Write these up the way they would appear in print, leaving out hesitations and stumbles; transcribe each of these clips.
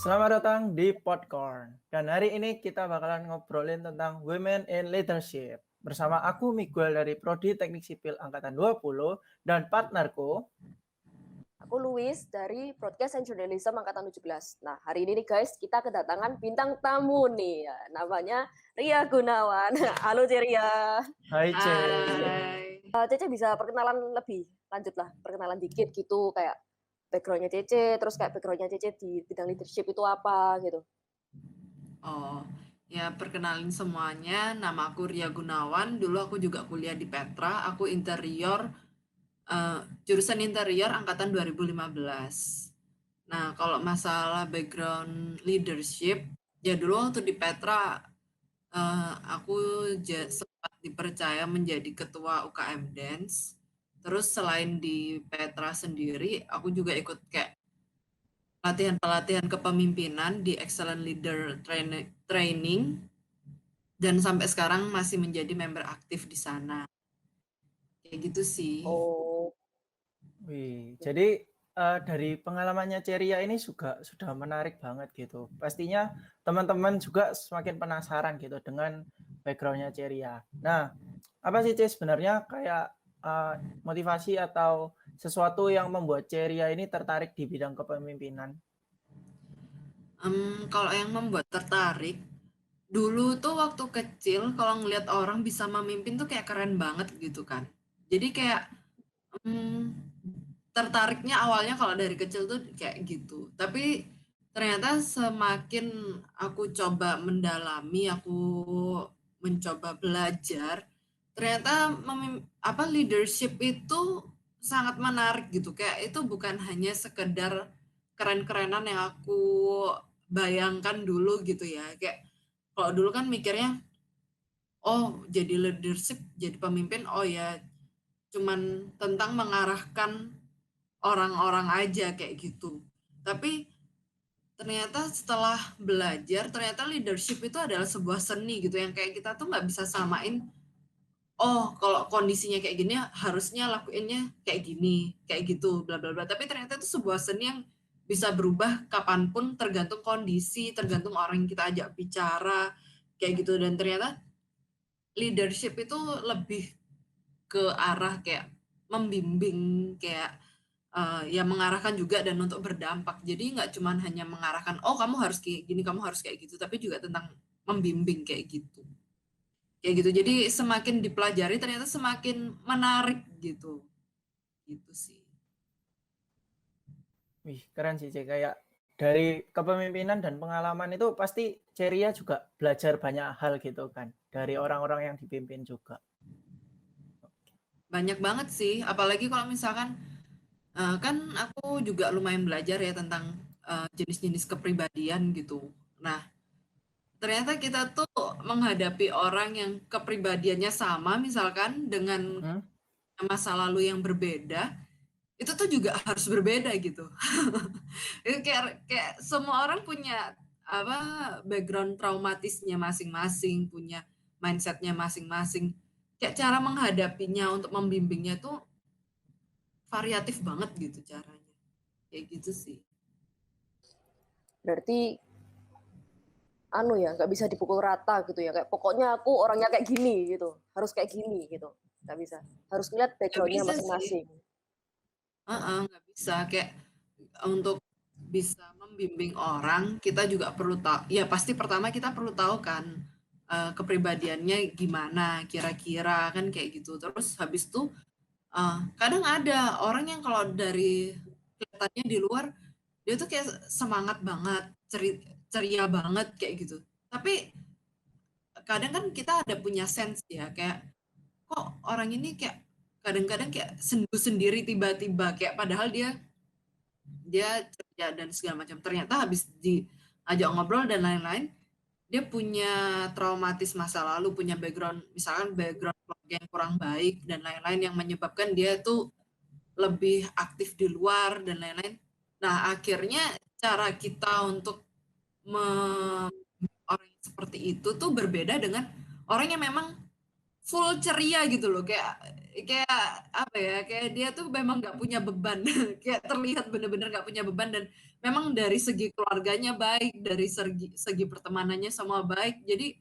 Selamat datang di Podcorn. Dan hari ini kita bakalan ngobrolin tentang Women in Leadership. Bersama aku Miguel dari Prodi Teknik Sipil Angkatan 20 dan partnerku. Aku Louis dari Broadcast and Journalism Angkatan 17. Nah, hari ini nih guys, kita kedatangan bintang tamu nih. Ya, namanya Ria Gunawan. Halo Ria. Hai Ce. Hai. Cece bisa perkenalan lebih lanjut lah, perkenalan dikit gitu, kayak backgroundnya Cece, terus kayak backgroundnya Cece di bidang leadership itu apa gitu. Oh, ya perkenalin semuanya. Nama aku Ria Gunawan. Dulu aku juga kuliah di Petra. Aku jurusan interior angkatan 2015. Nah, kalau masalah background leadership, ya dulu waktu di Petra, aku sempat dipercaya menjadi ketua UKM Dance. Terus selain di Petra sendiri, aku juga ikut kayak pelatihan-pelatihan kepemimpinan di Excellent Leader Training dan sampai sekarang masih menjadi member aktif di sana. Kayak gitu sih. Oh. Wih, jadi dari pengalamannya Ceria ini juga sudah menarik banget gitu. Pastinya teman-teman juga semakin penasaran gitu dengan backgroundnya Ceria. Nah, apa sih Ce sebenarnya kayak motivasi atau sesuatu yang membuat Ceria ini tertarik di bidang kepemimpinan? Kalau yang membuat tertarik, dulu tuh waktu kecil kalau ngelihat orang bisa memimpin tuh kayak keren banget gitu kan. Jadi kayak tertariknya awalnya kalau dari kecil tuh kayak gitu. Tapi ternyata semakin aku coba mendalami, aku mencoba belajar, ternyata leadership itu sangat menarik gitu. Kayak itu bukan hanya sekedar keren-kerenan yang aku bayangkan dulu gitu ya. Kayak kalau dulu kan mikirnya, oh jadi leadership, jadi pemimpin, oh ya cuman tentang mengarahkan orang-orang aja kayak gitu. Tapi ternyata setelah belajar, ternyata leadership itu adalah sebuah seni gitu yang kayak kita tuh nggak bisa samain. Oh, kalau kondisinya kayak gini harusnya lakuinnya kayak gini, kayak gitu, bla bla bla. Tapi ternyata itu sebuah seni yang bisa berubah kapanpun, tergantung kondisi, tergantung orang yang kita ajak bicara, kayak gitu. Dan ternyata leadership itu lebih ke arah kayak membimbing, kayak ya mengarahkan juga dan untuk berdampak. Jadi nggak cuma hanya mengarahkan, oh kamu harus kayak gini, kamu harus kayak gitu, tapi juga tentang membimbing kayak gitu. Kayak gitu. Jadi semakin dipelajari ternyata semakin menarik gitu. Gitu sih. Wih, keren sih Ce. Kayak dari kepemimpinan dan pengalaman itu pasti Ceria juga belajar banyak hal gitu kan. Dari orang-orang yang dipimpin juga. Banyak banget sih, apalagi kalau misalkan kan aku juga lumayan belajar ya tentang jenis-jenis kepribadian gitu. Nah, ternyata kita tuh menghadapi orang yang kepribadiannya sama misalkan dengan masa lalu yang berbeda, itu tuh juga harus berbeda gitu. Itu kayak semua orang punya apa background traumatisnya masing-masing, punya mindsetnya masing-masing. Kayak cara menghadapinya untuk membimbingnya tuh variatif banget gitu caranya. Kayak gitu sih. Berarti nggak bisa dipukul rata gitu ya, kayak pokoknya aku orangnya kayak gini gitu, harus kayak gini gitu, nggak bisa, harus lihat backgroundnya masing-masing. Nggak bisa, kayak untuk bisa membimbing orang kita juga perlu tahu, ya pasti pertama kita perlu tahu kan kepribadiannya gimana kira-kira kan kayak gitu. Terus habis itu kadang ada orang yang kalau dari kelihatannya di luar dia tuh kayak semangat banget, ceria banget kayak gitu. Tapi kadang kan kita ada punya sense ya, kayak kok orang ini kayak kadang-kadang kayak sendu sendiri tiba-tiba, kayak padahal dia ceria dan segala macam. Ternyata habis diajak ngobrol dan lain-lain, dia punya traumatis masa lalu, punya background, misalkan background keluarga yang kurang baik dan lain-lain yang menyebabkan dia tuh lebih aktif di luar dan lain-lain. Nah, akhirnya cara kita untuk orang yang seperti itu tuh berbeda dengan orang yang memang full ceria gitu loh, kayak apa ya, kayak dia tuh memang nggak punya beban kayak terlihat bener-bener nggak punya beban dan memang dari segi keluarganya baik, dari segi pertemanannya semua baik. Jadi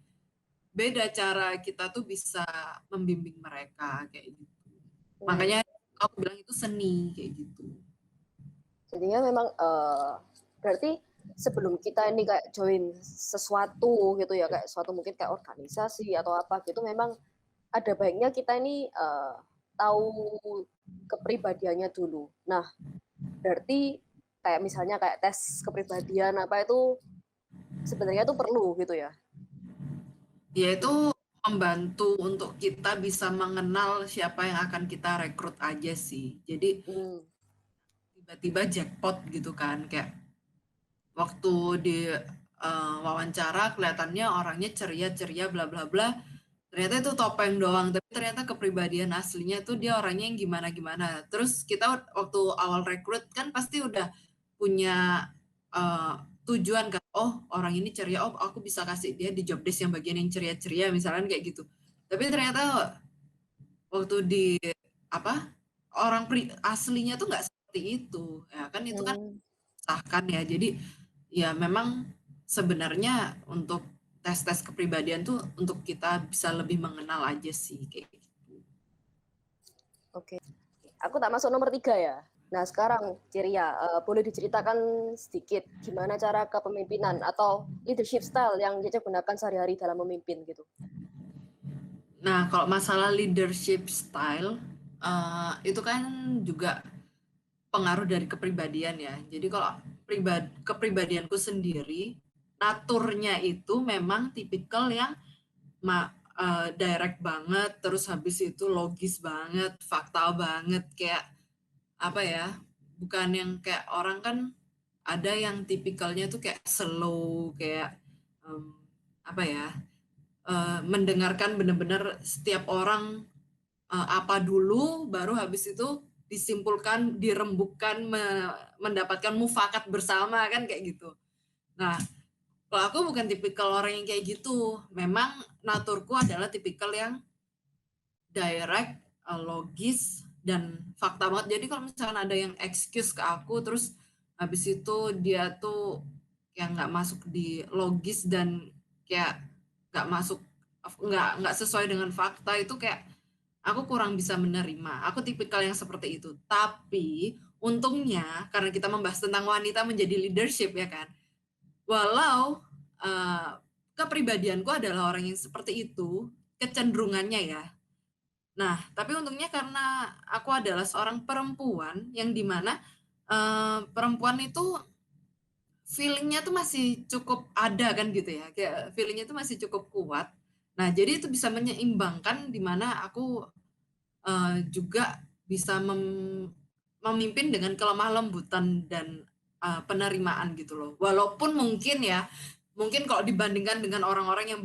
beda cara kita tuh bisa membimbing mereka kayak gitu. Makanya aku bilang itu seni kayak gitu. Jadinya memang berarti sebelum kita ini kayak join sesuatu gitu ya, kayak suatu mungkin kayak organisasi atau apa gitu, memang ada baiknya kita ini tahu kepribadiannya dulu. Nah, berarti kayak misalnya kayak tes kepribadian apa itu sebenarnya itu perlu gitu ya? Yaitu membantu untuk kita bisa mengenal siapa yang akan kita rekrut aja sih. Jadi tiba-tiba jackpot gitu kan, kayak waktu di wawancara kelihatannya orangnya ceria-ceria bla bla bla. Ternyata itu topeng doang, tapi ternyata kepribadian aslinya tuh dia orangnya yang gimana-gimana. Terus kita waktu awal rekrut kan pasti udah punya tujuan kan, oh orang ini ceria, oh aku bisa kasih dia di job desk yang bagian yang ceria-ceria misalnya kayak gitu. Tapi ternyata waktu di orang aslinya tuh nggak seperti itu, ya kan itu kan sahkan ya. Jadi ya memang sebenarnya untuk tes-tes kepribadian tuh untuk kita bisa lebih mengenal aja sih kayak gitu. Oke. Aku tak masuk nomor 3 ya. Nah sekarang Ceria, boleh diceritakan sedikit gimana cara kepemimpinan atau leadership style yang Cece gunakan sehari-hari dalam memimpin gitu? Nah kalau masalah leadership style itu kan juga pengaruh dari kepribadian ya. Jadi kalau kepribadianku sendiri, naturnya itu memang tipikal yang direct banget, terus habis itu logis banget, fakta banget, kayak apa ya, bukan yang kayak orang kan ada yang tipikalnya tuh kayak slow, kayak apa ya, mendengarkan benar-benar setiap orang apa dulu, baru habis itu disimpulkan, dirembukkan, mendapatkan mufakat bersama kan kayak gitu. Nah, kalau aku bukan tipikal orang yang kayak gitu. Memang naturku adalah tipikal yang direct, logis, dan fakta banget. Jadi kalau misalnya ada yang excuse ke aku, terus habis itu dia tuh yang nggak masuk di logis dan kayak nggak masuk, nggak sesuai dengan fakta, itu kayak aku kurang bisa menerima. Aku tipikal yang seperti itu. Tapi untungnya karena kita membahas tentang wanita menjadi leadership ya kan. Walau kepribadianku adalah orang yang seperti itu, kecenderungannya ya. Nah, tapi untungnya karena aku adalah seorang perempuan yang dimana perempuan itu feelingnya tuh masih cukup ada kan gitu ya, kayak feelingnya tuh masih cukup kuat. Nah, jadi itu bisa menyeimbangkan di mana aku juga bisa memimpin dengan kelemah lembutan dan penerimaan gitu loh. Walaupun mungkin ya, mungkin kalau dibandingkan dengan orang-orang yang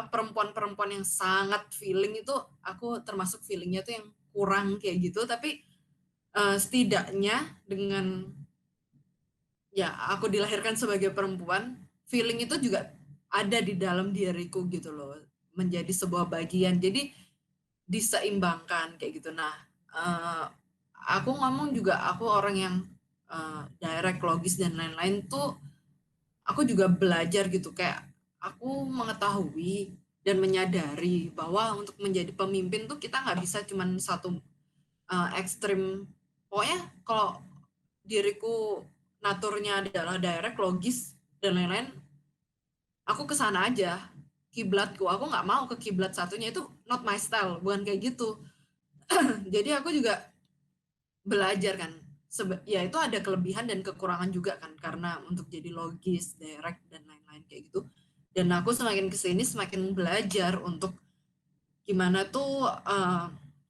perempuan-perempuan yang sangat feeling itu, aku termasuk feelingnya tuh yang kurang kayak gitu. Tapi setidaknya dengan ya aku dilahirkan sebagai perempuan, feeling itu juga ada di dalam diriku gitu loh, menjadi sebuah bagian. Jadi diseimbangkan kayak gitu. Nah, aku ngomong juga aku orang yang direct, logis dan lain-lain tuh aku juga belajar gitu, kayak aku mengetahui dan menyadari bahwa untuk menjadi pemimpin tuh kita nggak bisa cuman satu ekstrim. Pokoknya kalau diriku naturnya adalah direct, logis dan lain-lain, aku kesana aja kiblatku. Aku nggak mau ke kiblat satunya, itu not my style, bukan kayak gitu. Jadi aku juga belajar kan, ya itu ada kelebihan dan kekurangan juga kan, karena untuk jadi logis, direct dan lain-lain kayak gitu. Dan aku semakin kesini semakin belajar untuk gimana tuh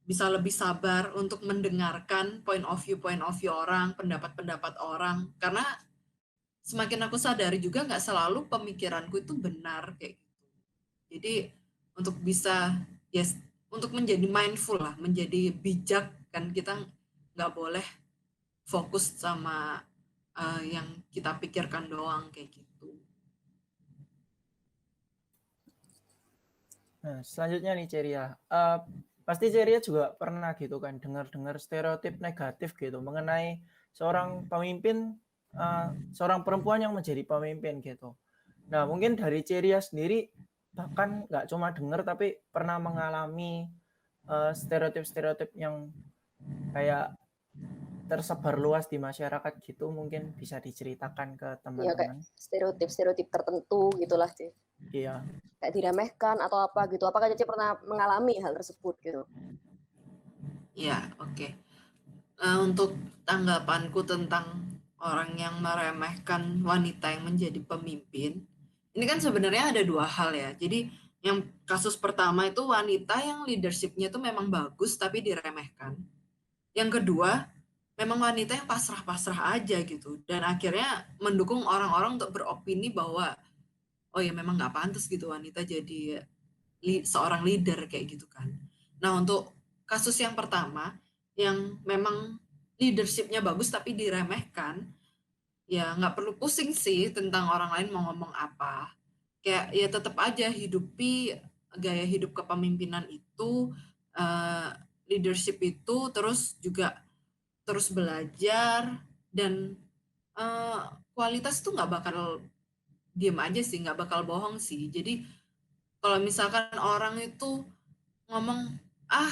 bisa lebih sabar untuk mendengarkan point of view orang, pendapat-pendapat orang, karena semakin aku sadari juga nggak selalu pemikiranku itu benar kayak gitu. Jadi untuk bisa untuk menjadi mindful lah, menjadi bijak kan, kita nggak boleh fokus sama yang kita pikirkan doang kayak gitu. Nah, selanjutnya nih Ceria, pasti Ceria juga pernah gitu kan dengar-dengar stereotip negatif gitu mengenai seorang pemimpin seorang perempuan yang menjadi pemimpin gitu. Nah, mungkin dari Ceria sendiri bahkan nggak cuma dengar tapi pernah mengalami stereotip-stereotip yang kayak tersebar luas di masyarakat gitu, mungkin bisa diceritakan ke Ya kayak teman-teman. stereotip tertentu gitulah sih. Iya. Kayak diremehkan atau apa gitu. Apakah Cici pernah mengalami hal tersebut gitu? Ya, oke. Untuk tanggapanku tentang orang yang meremehkan wanita yang menjadi pemimpin, ini kan sebenarnya ada dua hal ya. Jadi yang kasus pertama itu wanita yang leadership-nya itu memang bagus tapi diremehkan. Yang kedua, memang wanita yang pasrah-pasrah aja gitu. Dan akhirnya mendukung orang-orang untuk beropini bahwa, oh ya memang nggak pantas gitu wanita jadi seorang leader kayak gitu kan. Nah untuk kasus yang pertama, yang memang leadership-nya bagus tapi diremehkan, ya nggak perlu pusing sih tentang orang lain mau ngomong apa. Kayak ya tetap aja hidupi gaya hidup kepemimpinan itu, leadership itu, terus juga terus belajar, dan kualitas tuh nggak bakal diem aja sih, nggak bakal bohong sih. Jadi kalau misalkan orang itu ngomong, ah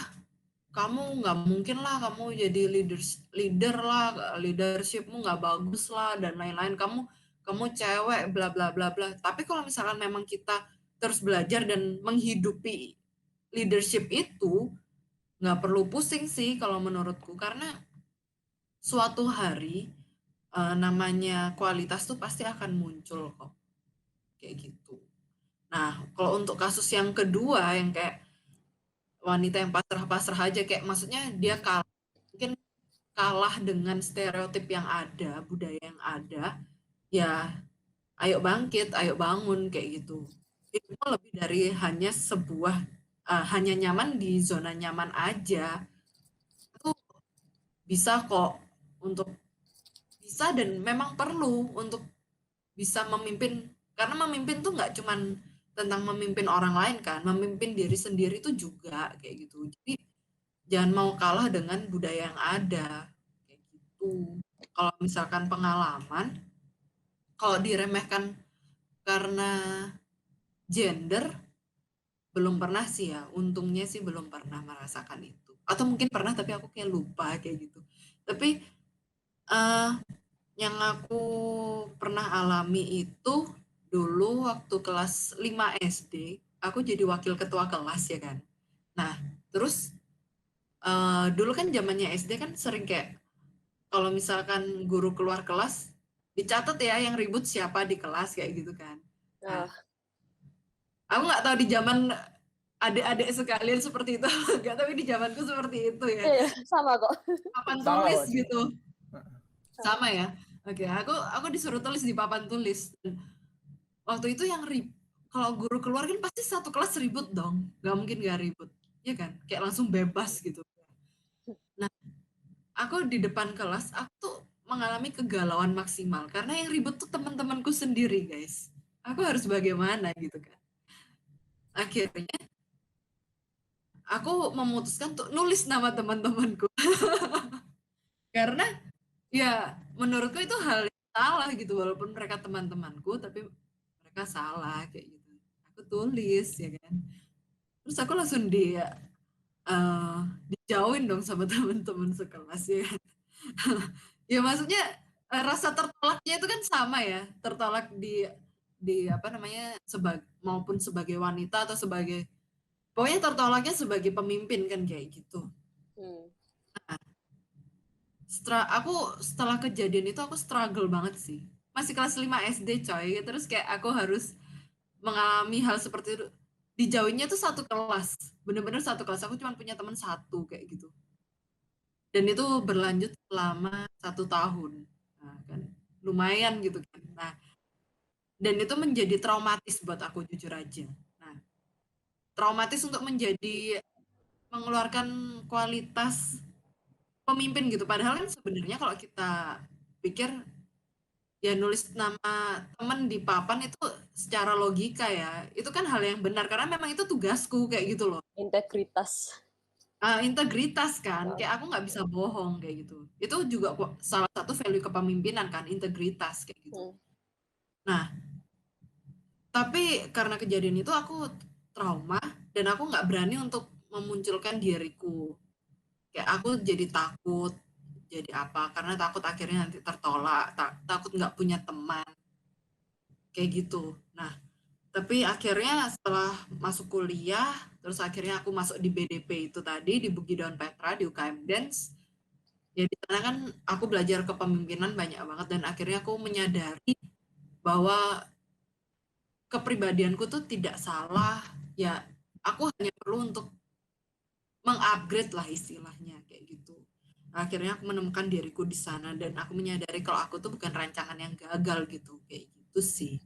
kamu nggak mungkin lah kamu jadi leader lah, leadershipmu nggak bagus lah dan lain-lain, kamu cewek bla bla bla bla. Tapi kalau misalkan memang kita terus belajar dan menghidupi leadership itu, nggak perlu pusing sih kalau menurutku, karena suatu hari namanya kualitas tuh pasti akan muncul kok kayak gitu. Nah kalau untuk kasus yang kedua yang kayak wanita yang pasrah-pasrah aja, kayak maksudnya dia kalah, mungkin kalah dengan stereotip yang ada, budaya yang ada, ya ayo bangkit, ayo bangun kayak gitu. Itu lebih dari hanya sebuah hanya nyaman di zona nyaman aja. Itu bisa kok untuk bisa dan memang perlu untuk bisa memimpin, karena memimpin tuh nggak cuman tentang memimpin orang lain kan, memimpin diri sendiri tuh juga kayak gitu. Jadi jangan mau kalah dengan budaya yang ada kayak gitu. Kalau misalkan pengalaman, kalau diremehkan karena gender, belum pernah sih ya, untungnya sih belum pernah merasakan itu, atau mungkin pernah tapi aku kayak lupa kayak gitu. Tapi eh, yang aku pernah alami itu dulu waktu kelas 5 SD, aku jadi wakil ketua kelas ya kan. Nah terus dulu kan zamannya SD kan sering kayak kalau misalkan guru keluar kelas, dicatat ya yang ribut siapa di kelas kayak gitu kan. Nah, aku nggak tahu di zaman adik-adik sekalian seperti itu enggak, tapi di zamanku seperti itu ya. Iya, sama kok. Papan Sama tulis kok. gitu. Sama ya. Oke, aku disuruh tulis di papan tulis. Waktu itu yang kalau guru keluar kan pasti satu kelas ribut dong. Nggak mungkin nggak ribut. Ya kan? Kayak langsung bebas gitu. Nah, aku di depan kelas, aku tuh mengalami kegalauan maksimal karena yang ribut tuh teman-temanku sendiri, guys. Aku harus bagaimana gitu kan. Akhirnya aku memutuskan untuk nulis nama teman-temanku. Karena ya menurutku itu hal yang salah gitu, walaupun mereka teman-temanku tapi mereka salah kayak gitu. Aku tulis ya kan. Terus aku langsung dijauhin dong sama teman-teman sekelas ya kan. Ya maksudnya rasa tertolaknya itu kan sama ya, tertolak di apa namanya maupun sebagai wanita atau sebagai, pokoknya tertolaknya sebagai pemimpin kan kayak gitu. Setelah kejadian itu aku struggle banget sih. Masih kelas 5 SD coy. Terus kayak aku harus mengalami hal seperti itu. Dijauhinnya tuh satu kelas. Bener-bener satu kelas. Aku cuma punya teman satu kayak gitu. Dan itu berlanjut selama 1 tahun. Nah, kan lumayan gitu kan. Nah, dan itu menjadi traumatis buat aku jujur aja. Nah, traumatis untuk mengeluarkan kualitas pemimpin gitu. Padahal kan sebenarnya kalau kita pikir ya nulis nama temen di papan itu secara logika ya, itu kan hal yang benar karena memang itu tugasku kayak gitu loh. Integritas. integritas kan, kayak aku nggak bisa bohong kayak gitu. Itu juga salah satu value kepemimpinan kan, integritas kayak gitu. Nah, tapi karena kejadian itu aku trauma dan aku nggak berani untuk memunculkan diriku. Kayak aku jadi takut, jadi apa? Karena takut akhirnya nanti tertolak, takut nggak punya teman, kayak gitu. Nah, tapi akhirnya setelah masuk kuliah, terus akhirnya aku masuk di BDP itu tadi, di Bugidon Petra, di UKM Dance. Ya di sana kan aku belajar kepemimpinan banyak banget dan akhirnya aku menyadari bahwa kepribadianku tuh tidak salah. Ya, aku hanya perlu untuk mengupgrade lah istilahnya kayak gitu. Akhirnya aku menemukan diriku di sana dan aku menyadari kalau aku tuh bukan rancangan yang gagal gitu, kayak gitu sih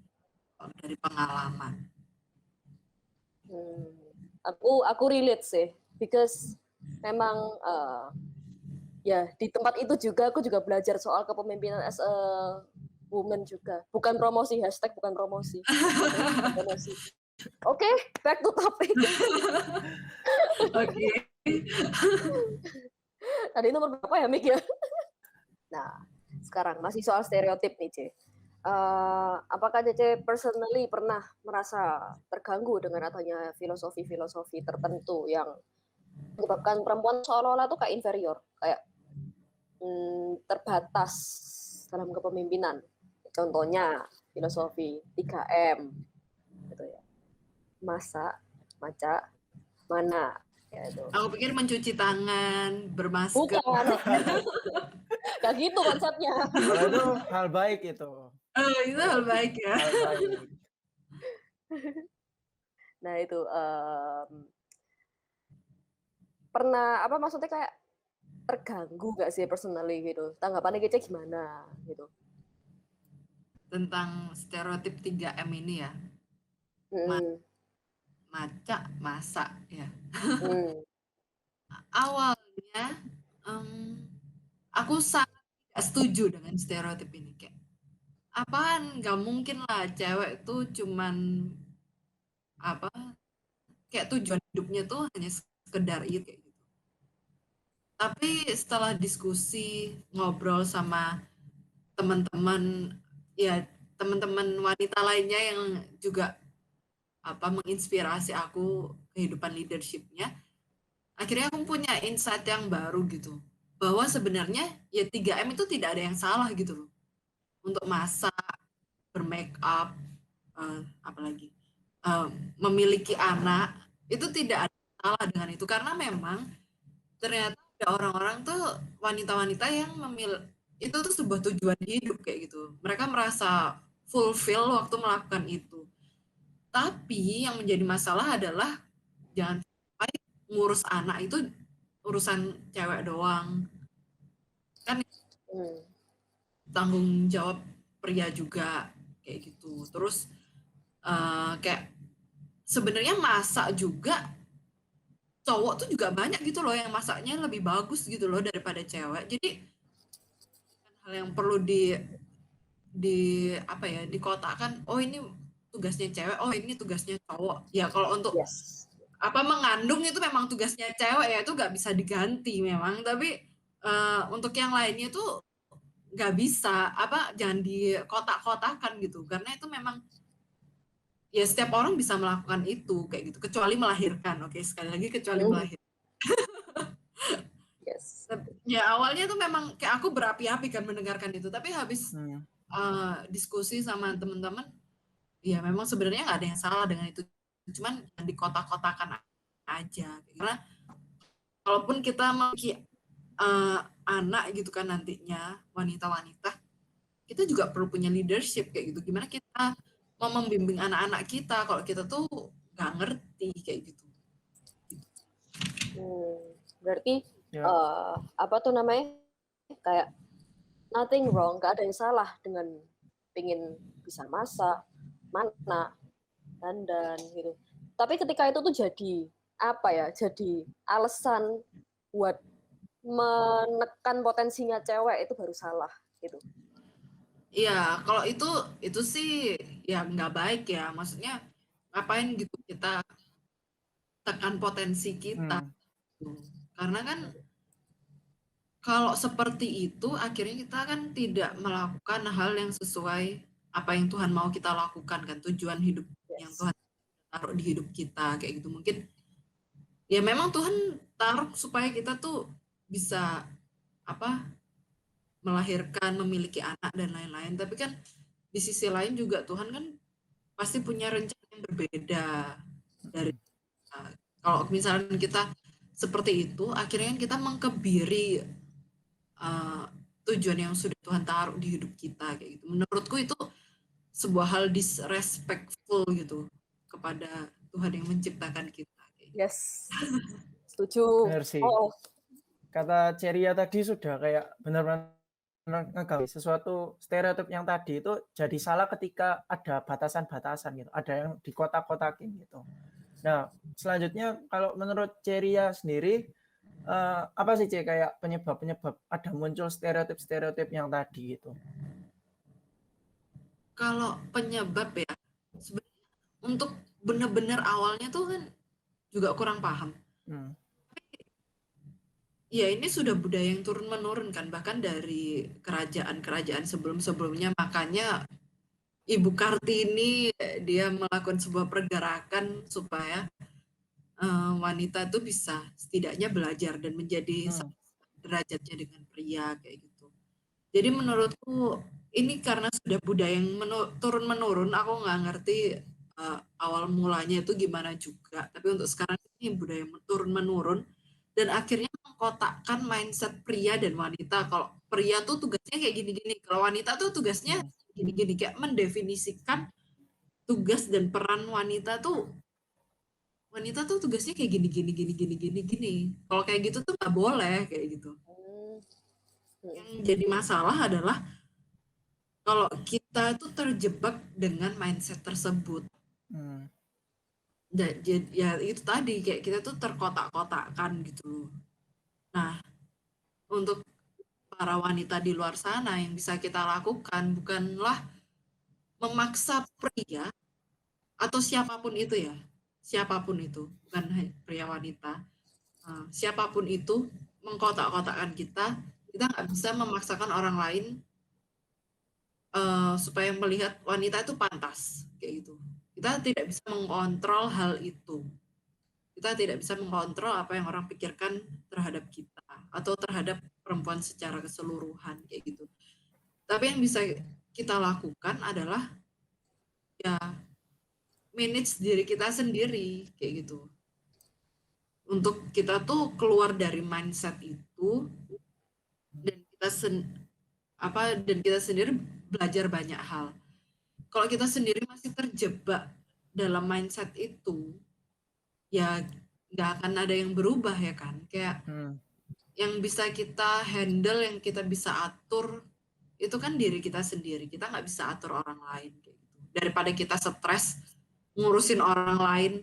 kalau dari pengalaman. Aku relate sih, because memang ya di tempat itu juga aku juga belajar soal kepemimpinan as a woman juga. Bukan promosi, hashtag bukan promosi. Oke, back to topic. Oke. Tadi nomor berapa ya, Mik ya? Nah, sekarang masih soal stereotip nih, Ce. Apakah Cece personally pernah merasa terganggu dengan adanya filosofi-filosofi tertentu yang menyebabkan perempuan seolah-olah tuh kayak inferior, kayak terbatas dalam kepemimpinan? Contohnya filosofi 3M, gitu ya. Masak, maca, mana. Ya, itu. Aku pikir mencuci tangan, bermasker. Bukan. Gak gitu konsepnya. Kalau itu hal baik itu. Itu hal baik ya. Hal baik. Nah itu pernah apa maksudnya kayak terganggu gak sih personally gitu? Tanggapannya Kece gimana gitu? Tentang stereotip 3M ini ya. Maca, masak ya. Awalnya aku sangat tidak setuju dengan stereotip ini, kayak apaan, nggak mungkin lah cewek tuh cuman apa, kayak tujuan hidupnya tuh hanya sekedar itu kayak gitu. Tapi setelah diskusi, ngobrol sama teman-teman, ya teman-teman wanita lainnya yang juga menginspirasi aku kehidupan leadershipnya, akhirnya aku punya insight yang baru gitu, bahwa sebenarnya ya 3M itu tidak ada yang salah gitu loh. Untuk masak, bermake up, apalagi memiliki anak, itu tidak ada yang salah dengan itu, karena memang ternyata ada orang-orang tuh, wanita-wanita yang itu tuh sebuah tujuan hidup kayak gitu. Mereka merasa fulfill waktu melakukan itu. Tapi yang menjadi masalah adalah jangan sampai ngurus anak itu urusan cewek doang. Kan tanggung jawab pria juga kayak gitu. Terus kayak sebenarnya masak juga cowok tuh juga banyak gitu loh yang masaknya lebih bagus gitu loh daripada cewek. Jadi hal yang perlu dikotakkan, oh ini tugasnya cewek, oh ini tugasnya cowok. Ya kalau untuk mengandung itu memang tugasnya cewek ya, itu nggak bisa diganti memang. Tapi untuk yang lainnya tuh nggak bisa, jangan dikotak-kotakan gitu, karena itu memang ya setiap orang bisa melakukan itu kayak gitu, kecuali melahirkan. Oke, sekali lagi kecuali melahirkan. Ya awalnya tuh memang kayak aku berapi-api kan mendengarkan itu, tapi habis diskusi sama teman-teman, ya memang sebenarnya nggak ada yang salah dengan itu, cuman di kotak-kotakan aja. Karena walaupun kita memiliki anak gitu kan nantinya, wanita-wanita, kita juga perlu punya leadership kayak gitu. Gimana kita mau membimbing anak-anak kita kalau kita tuh nggak ngerti kayak gitu. Berarti apa tuh namanya, kayak nothing wrong, nggak ada yang salah dengan pengen bisa masak, mana, dandan gitu. Tapi ketika itu tuh jadi jadi alasan buat menekan potensinya cewek, itu baru salah gitu. Iya, kalau itu sih ya nggak baik ya. Maksudnya ngapain gitu kita tekan potensi kita. Karena kan kalau seperti itu akhirnya kita kan tidak melakukan hal yang sesuai apa yang Tuhan mau kita lakukan kan, tujuan hidup yang Tuhan taruh di hidup kita kayak gitu. Mungkin ya memang Tuhan taruh supaya kita tuh bisa apa melahirkan, memiliki anak dan lain-lain. Tapi kan di sisi lain juga Tuhan kan pasti punya rencana yang berbeda dari kita. Kalau misalnya kita seperti itu, akhirnya kita mengkebiri tujuan yang sudah Tuhan taruh di hidup kita kayak gitu. Menurutku itu sebuah hal disrespectful gitu kepada Tuhan yang menciptakan kita. Yes, setuju. Benar sih. Oh, Kata Ceria tadi sudah kayak benar-benar ngegali sesuatu stereotip yang tadi itu jadi salah ketika ada batasan-batasan gitu, ada yang di kotak-kotakin gitu. Nah, selanjutnya kalau menurut Ceria sendiri apa sih Cek kayak penyebab-penyebab ada muncul stereotip-stereotip yang tadi gitu? Kalau penyebab ya, sebenarnya untuk benar-benar awalnya tuh kan juga kurang paham. Ya ini sudah budaya yang turun-menurun kan, bahkan dari kerajaan-kerajaan sebelum-sebelumnya. Makanya Ibu Kartini dia melakukan sebuah pergerakan supaya wanita itu bisa setidaknya belajar dan menjadi derajatnya dengan pria kayak gitu. Jadi menurutku ini karena sudah budaya yang turun-menurun, aku nggak ngerti awal mulanya itu gimana juga. Tapi untuk sekarang ini budaya turun-menurun dan akhirnya mengkotakkan mindset pria dan wanita. Kalau pria tuh tugasnya kayak gini-gini, kalau wanita tuh tugasnya gini-gini, kayak mendefinisikan tugas dan peran wanita tuh tugasnya kayak gini. Kalau kayak gitu tuh nggak boleh kayak gitu. Yang jadi masalah adalah kalau kita tuh terjebak dengan mindset tersebut. Ya itu tadi kayak kita tuh terkotak-kotakkan gitu. Nah, untuk para wanita di luar sana yang bisa kita lakukan bukanlah memaksa pria atau siapapun itu ya, siapapun itu, bukan pria wanita, siapapun itu mengkotak-kotakkan kita nggak bisa memaksakan orang lain supaya melihat wanita itu pantas kayak gitu. Kita tidak bisa mengontrol hal itu. Kita tidak bisa mengontrol apa yang orang pikirkan terhadap kita atau terhadap perempuan secara keseluruhan kayak gitu. Tapi yang bisa kita lakukan adalah ya manage diri kita sendiri kayak gitu. Untuk kita tuh keluar dari mindset itu dan kita sendiri belajar banyak hal. Kalau kita sendiri masih terjebak dalam mindset itu, ya nggak akan ada yang berubah ya kan. Kayak yang bisa kita handle, yang kita bisa atur, itu kan diri kita sendiri. Kita nggak bisa atur orang lain kayak gitu. Daripada kita stres ngurusin orang lain,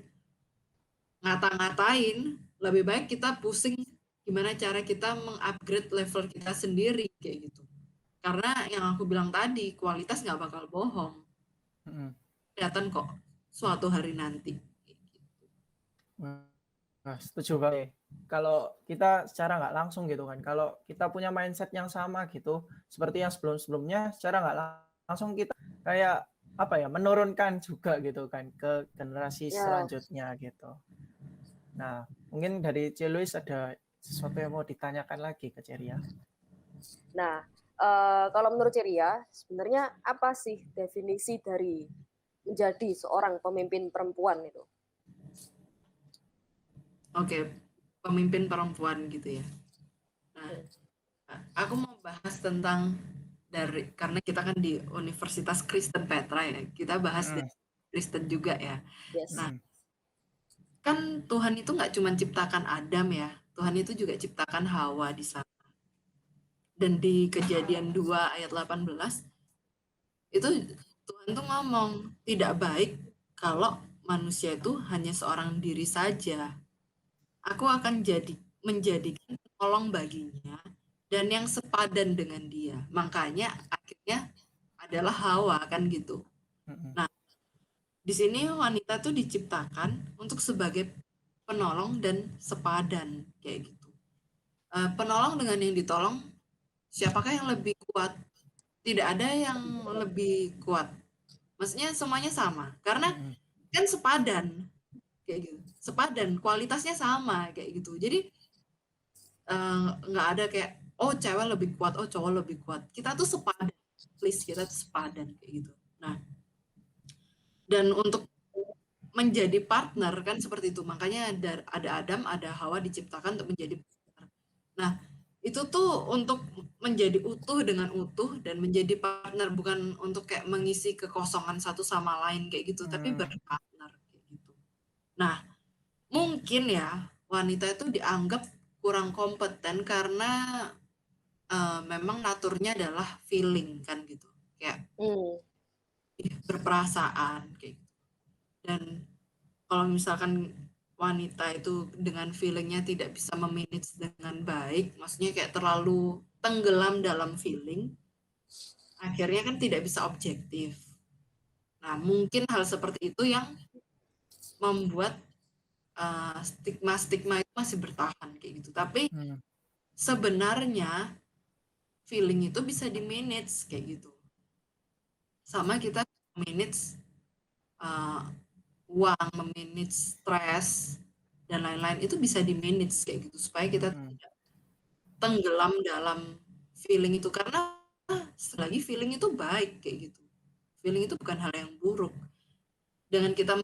ngata-ngatain, lebih baik kita pusing gimana cara kita mengupgrade level kita sendiri kayak gitu. Karena yang aku bilang tadi, kualitas nggak bakal bohong. Kelihatan kok suatu hari nanti. Nah, setuju banget. Kalau kita secara nggak langsung gitu kan, kalau kita punya mindset yang sama gitu, seperti yang sebelum-sebelumnya, secara nggak langsung kita kayak apa ya, menurunkan juga gitu kan ke generasi selanjutnya gitu. Nah, mungkin dari Celuis ada sesuatu yang mau ditanyakan lagi ke Ceria. Nah, kalau menurut Ceria, sebenarnya apa sih definisi dari menjadi seorang pemimpin perempuan itu? Oke, pemimpin perempuan gitu ya. Nah, aku mau bahas tentang karena kita kan di Universitas Kristen Petra ya, kita bahas dari Kristen juga ya. Yes. Nah, kan Tuhan itu nggak cuma ciptakan Adam ya, Tuhan itu juga ciptakan Hawa di sana. Dan di Kejadian 2 ayat 18, itu Tuhan tuh ngomong, tidak baik kalau manusia itu hanya seorang diri saja. Aku akan menjadikan penolong baginya dan yang sepadan dengan dia. Makanya akhirnya adalah Hawa kan gitu. Nah, di sini wanita tuh diciptakan untuk sebagai penolong dan sepadan kayak gitu. penolong dengan yang ditolong, siapakah yang lebih kuat? Tidak ada yang lebih kuat. Maksudnya semuanya sama. Karena kan sepadan kayak gitu. Sepadan, kualitasnya sama kayak gitu. Jadi nggak ada kayak oh cewek lebih kuat, oh cowok lebih kuat. Kita tuh sepadan. Please, kita tuh sepadan kayak gitu. Nah, dan untuk menjadi partner kan seperti itu. Makanya ada Adam, ada Hawa diciptakan untuk menjadi partner. Nah, itu tuh untuk menjadi utuh dengan utuh dan menjadi partner, bukan untuk kayak mengisi kekosongan satu sama lain kayak gitu, tapi berpartner kayak gitu. Nah, mungkin ya wanita itu dianggap kurang kompeten karena memang naturnya adalah feeling kan gitu. Kayak berperasaan kayak gitu. Dan kalau misalkan wanita itu dengan feelingnya tidak bisa memanage dengan baik, maksudnya kayak terlalu tenggelam dalam feeling, akhirnya kan tidak bisa objektif. Nah, mungkin hal seperti itu yang membuat stigma-stigma itu masih bertahan kayak gitu. Tapi sebenarnya feeling itu bisa di-manage kayak gitu. Sama kita manage uang, memanage stres, dan lain-lain itu bisa di-manage kayak gitu supaya kita tidak tenggelam dalam feeling itu, karena selagi feeling itu baik kayak gitu. Feeling itu bukan hal yang buruk. Dengan kita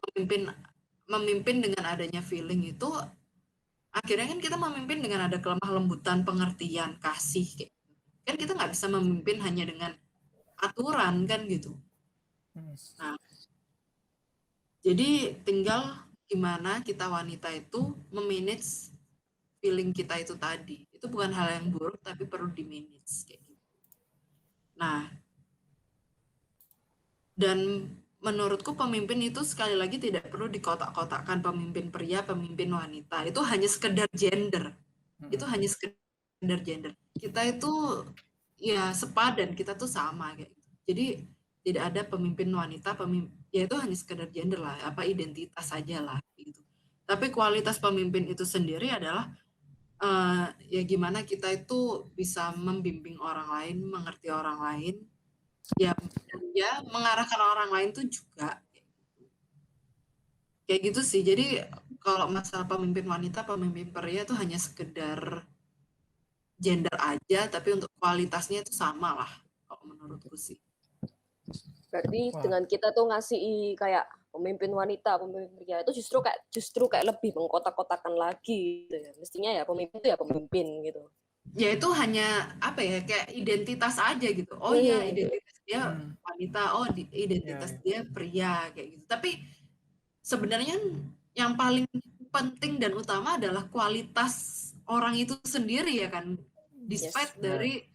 memimpin dengan adanya feeling itu, akhirnya kan kita memimpin dengan ada kelemah lembutan, pengertian, kasih kayak gitu. Kan kita nggak bisa memimpin hanya dengan aturan kan gitu. Nah, jadi tinggal gimana kita wanita itu memanage feeling kita itu tadi. Itu bukan hal yang buruk, tapi perlu di-manage kayak gitu. Nah, dan menurutku pemimpin itu sekali lagi tidak perlu dikotak-kotakkan pemimpin pria, pemimpin wanita. Itu hanya sekedar gender. Itu hanya sekedar gender. Kita itu ya sepadan, kita tuh sama kayak gitu. Jadi tidak ada pemimpin wanita, ya itu hanya sekedar gender lah, apa identitas saja lah gitu. Tapi kualitas pemimpin itu sendiri adalah ya gimana kita itu bisa membimbing orang lain, mengerti orang lain, ya mengarahkan orang lain tuh juga kayak gitu sih. Jadi kalau masalah pemimpin wanita, pemimpin pria itu hanya sekedar gender aja, tapi untuk kualitasnya itu sama lah kalau menurutku sih. Berarti dengan kita tuh ngasih kayak pemimpin wanita, pemimpin pria itu justru kayak lebih mengkotak-kotakan lagi gitu ya. Mestinya ya pemimpin itu ya pemimpin gitu. Ya itu hanya apa ya, kayak identitas aja gitu. Oh ya identitas dia wanita, oh identitas dia pria kayak gitu. Tapi sebenarnya yang paling penting dan utama adalah kualitas orang itu sendiri ya kan, despite dari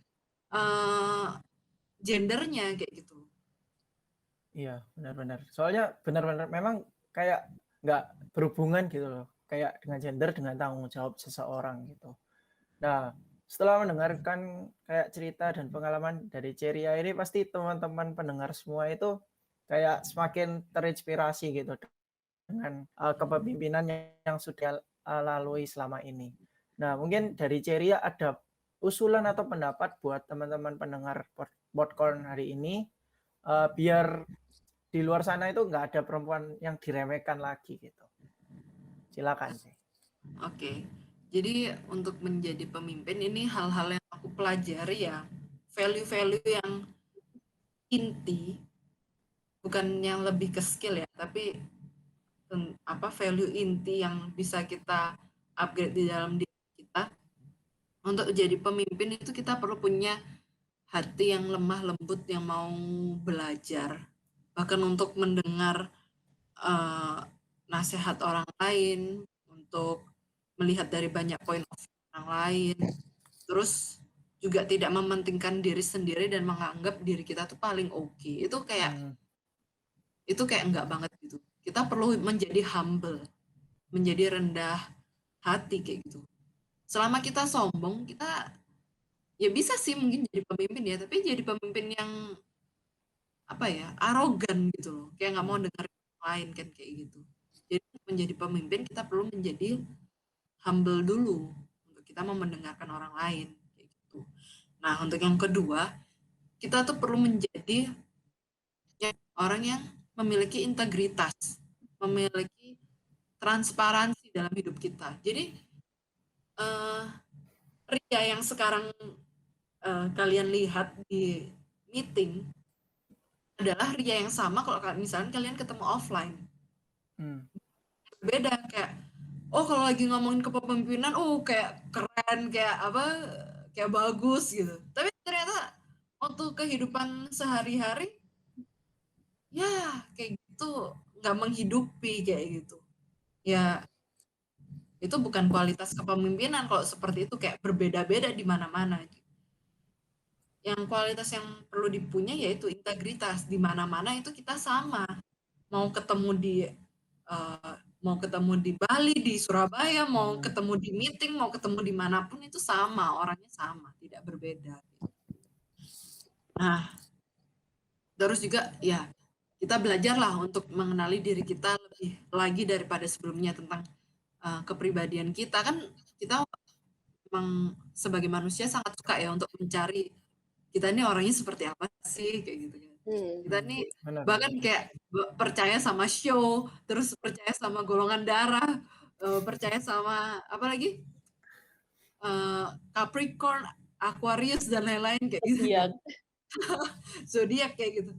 gendernya kayak gitu. Iya, benar-benar. Soalnya benar-benar memang kayak nggak berhubungan gitu loh. Kayak dengan gender, dengan tanggung jawab seseorang gitu. Nah, setelah mendengarkan kayak cerita dan pengalaman dari Ceria ini, pasti teman-teman pendengar semua itu kayak semakin terinspirasi gitu dengan kepemimpinan yang sudah lalui selama ini. Nah, mungkin dari Ceria ada usulan atau pendapat buat teman-teman pendengar Podcorn hari ini, biar di luar sana itu nggak ada perempuan yang diremehkan lagi gitu. Silakan sih. Oke. Jadi untuk menjadi pemimpin ini hal-hal yang aku pelajari ya, value-value yang inti, bukan yang lebih ke skill ya, tapi value inti yang bisa kita upgrade di dalam diri kita. Untuk jadi pemimpin itu kita perlu punya hati yang lemah lembut, yang mau belajar, bahkan untuk mendengar nasihat orang lain, untuk melihat dari banyak point of view orang lain, terus juga tidak mementingkan diri sendiri dan menganggap diri kita tuh paling oke. Itu kayak enggak banget gitu. Kita perlu menjadi humble, menjadi rendah hati kayak gitu. Selama kita sombong, kita ya bisa sih mungkin jadi pemimpin ya, tapi jadi pemimpin yang arogan gitu loh, kayak nggak mau dengar orang lain kan kayak gitu. Jadi menjadi pemimpin kita perlu menjadi humble dulu untuk kita mau mendengarkan orang lain kayak gitu. Nah, untuk yang kedua, kita tuh perlu menjadi orang yang memiliki integritas, memiliki transparansi dalam hidup kita. Jadi Ria yang sekarang kalian lihat di meeting adalah Ria yang sama kalau misalnya kalian ketemu offline. Beda, kayak kalau lagi ngomongin kepemimpinan kayak keren, kayak apa, kayak bagus gitu. Tapi ternyata waktu kehidupan sehari-hari ya kayak gitu, nggak menghidupi kayak gitu. Ya itu bukan kualitas kepemimpinan kalau seperti itu, kayak berbeda-beda di mana-mana. Yang kualitas yang perlu dipunya yaitu integritas. Di mana-mana itu kita sama. Mau ketemu di Bali, di Surabaya, mau ketemu di meeting, mau ketemu dimanapun itu sama, orangnya sama, tidak berbeda. Nah, terus juga ya kita belajarlah untuk mengenali diri kita lebih lagi daripada sebelumnya tentang kepribadian kita. Kan kita memang sebagai manusia sangat suka ya untuk mencari kita ini orangnya seperti apa sih, kayak gitu kan. Kita nih bahkan kayak percaya sama show, terus percaya sama golongan darah, percaya sama apa lagi, Capricorn, Aquarius dan lain-lain kayak gitu. Zodiak kayak gitu.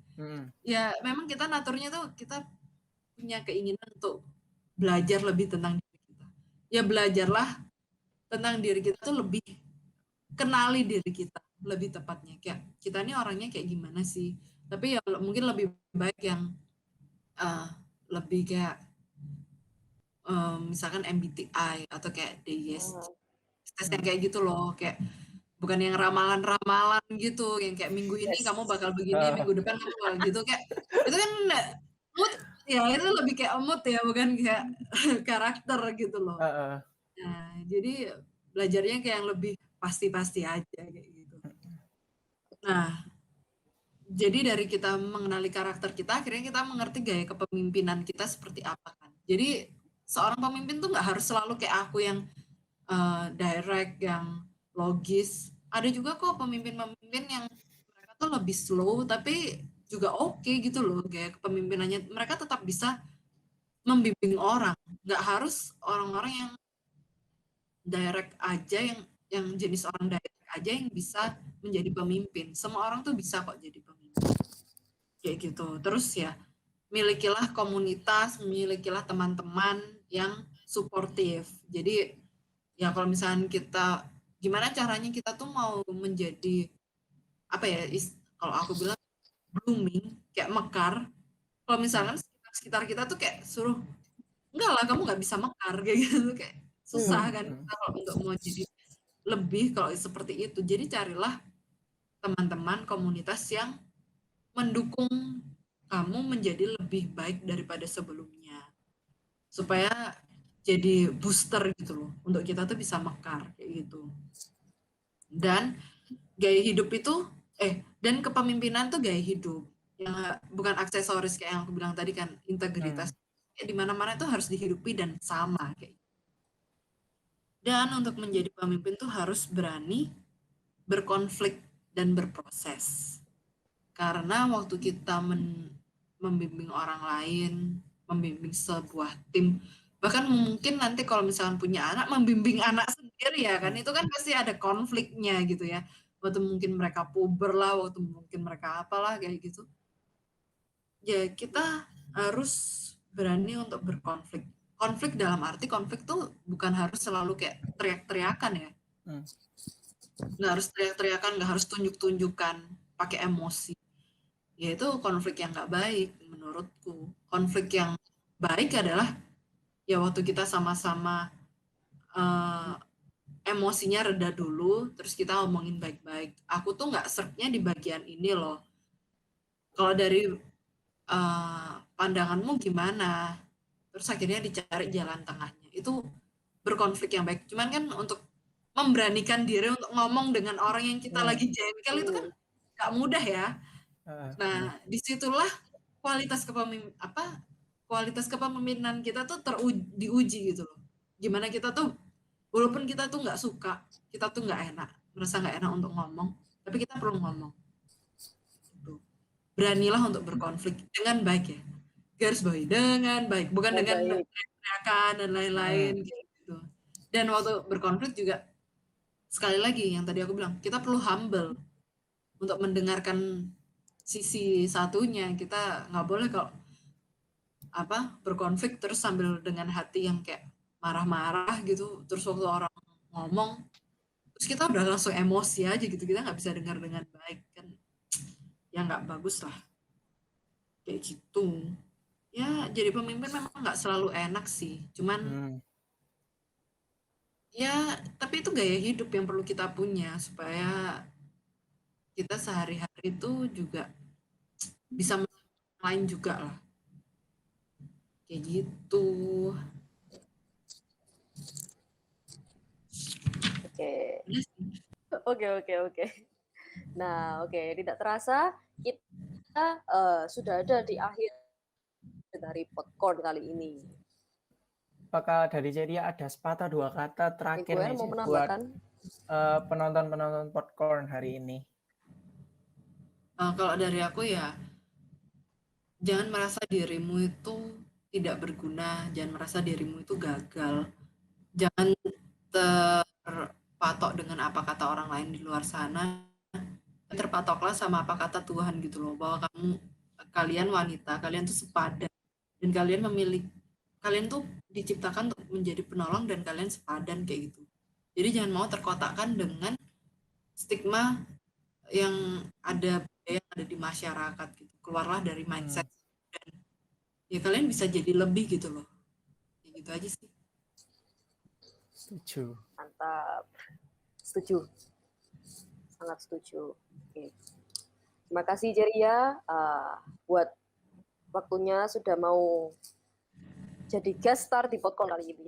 Ya memang kita naturnya tuh kita punya keinginan untuk belajar lebih tentang diri kita. Ya belajarlah tentang diri kita tuh lebih, kenali diri kita lebih tepatnya, kayak kita ini orangnya kayak gimana sih. Tapi ya mungkin lebih baik yang lebih kayak misalkan MBTI atau kayak DISC, tes yang kayak gitu loh, kayak bukan yang ramalan-ramalan gitu, yang kayak minggu ini kamu bakal begini, minggu depan kamu bakal gitu, kayak itu kan mood ya, itu lebih kayak mood ya, bukan kayak karakter gitu loh. Nah, jadi belajarnya kayak yang lebih pasti-pasti aja kayak gitu. Nah, jadi dari kita mengenali karakter kita, akhirnya kita mengerti gaya kepemimpinan kita seperti apa kan. Jadi seorang pemimpin tuh nggak harus selalu kayak aku yang direct, yang logis. Ada juga kok pemimpin-pemimpin yang mereka tuh lebih slow, tapi juga oke gitu loh gaya kepemimpinannya. Mereka tetap bisa membimbing orang. Nggak harus orang-orang yang direct aja, yang jenis orang direct aja yang bisa menjadi pemimpin. Semua orang tuh bisa kok jadi pemimpin. Kayak gitu. Terus ya, milikilah komunitas, milikilah teman-teman yang suportif. Jadi ya kalau misalnya kita, gimana caranya kita tuh mau menjadi apa ya, kalau aku bilang blooming, kayak mekar. Kalau misalnya sekitar kita tuh kayak suruh, enggak lah kamu nggak bisa mekar kayak gitu, kayak susah kan kita kalau untuk mau jadi lebih kalau seperti itu. Jadi carilah teman-teman komunitas yang mendukung kamu menjadi lebih baik daripada sebelumnya, supaya jadi booster gitu loh untuk kita tuh bisa mekar kayak gitu. Dan gaya hidup itu dan kepemimpinan tuh gaya hidup yang bukan aksesoris kayak yang aku bilang tadi kan, integritas di mana-mana itu harus dihidupi dan sama kayak. Dan untuk menjadi pemimpin tuh harus berani berkonflik dan berproses. Karena waktu kita membimbing orang lain, membimbing sebuah tim, bahkan mungkin nanti kalau misalkan punya anak, membimbing anak sendiri ya kan, itu kan pasti ada konfliknya gitu ya. Waktu mungkin mereka puber lah, waktu mungkin mereka apalah kayak gitu. Ya kita harus berani untuk berkonflik. Konflik dalam arti konflik tuh bukan harus selalu kayak teriak-teriakan ya. Nggak harus teriak-teriakan, nggak harus tunjuk-tunjukkan, pakai emosi. Ya itu konflik yang nggak baik menurutku. Konflik yang baik adalah ya waktu kita sama-sama emosinya reda dulu, terus kita ngomongin baik-baik. Aku tuh nggak sergnya di bagian ini loh. Kalau dari pandanganmu gimana? Terus akhirnya dicari jalan tengahnya. Itu berkonflik yang baik. Cuman kan untuk memberanikan diri untuk ngomong dengan orang yang kita lagi jengkel itu kan nggak mudah ya. Nah, disitulah kualitas kepemimpinan kita tuh diuji gitu loh. Gimana kita tuh Walaupun kita tuh nggak suka, kita tuh nggak enak, merasa nggak enak untuk ngomong, tapi kita perlu ngomong. Gitu. Beranilah untuk berkonflik dengan baik ya. Garis bawahi dengan baik, bukan Dengan dengan baik. teriakan dan lain-lain gitu. Dan waktu berkonflik juga sekali lagi yang tadi aku bilang, kita perlu humble untuk mendengarkan sisi satunya. Kita nggak boleh kalau berkonflik terus sambil dengan hati yang kayak marah-marah gitu, terus waktu orang ngomong terus kita udah langsung emosi aja gitu, kita nggak bisa dengar dengan baik kan, ya nggak bagus lah kayak gitu. Ya jadi pemimpin memang nggak selalu enak sih, cuman ya tapi itu gaya hidup yang perlu kita punya supaya kita sehari-hari itu juga bisa lain juga lah kayak gitu. Oke. Nah, tidak terasa kita sudah ada di akhir dari Popcorn kali ini. Apakah dari Ceria ada sepatah dua kata terakhir nih Mau buat menambahkan? penonton Popcorn hari ini? Kalau dari aku ya, jangan merasa dirimu itu tidak berguna, jangan merasa dirimu itu gagal, jangan terpatok dengan apa kata orang lain di luar sana, terpatoklah sama apa kata Tuhan gitu loh, bahwa kalian wanita, kalian tuh sepadan, dan kalian tuh diciptakan untuk menjadi penolong dan kalian sepadan kayak gitu. Jadi jangan mau terkotakkan dengan stigma yang ada di masyarakat gitu. Keluarlah dari mindset dan ya kalian bisa jadi lebih gitu loh. Kayak gitu aja sih. Setuju. Mantap. Setuju. Sangat setuju. Oke. Terima kasih Ceria buat waktunya sudah mau jadi guest star di Popcorn kali ini.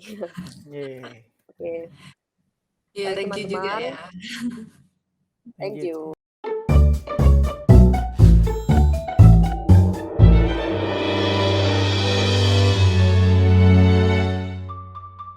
Yeah. Oke. Ya, Baik, thank you juga teman-teman. ya. Thank you.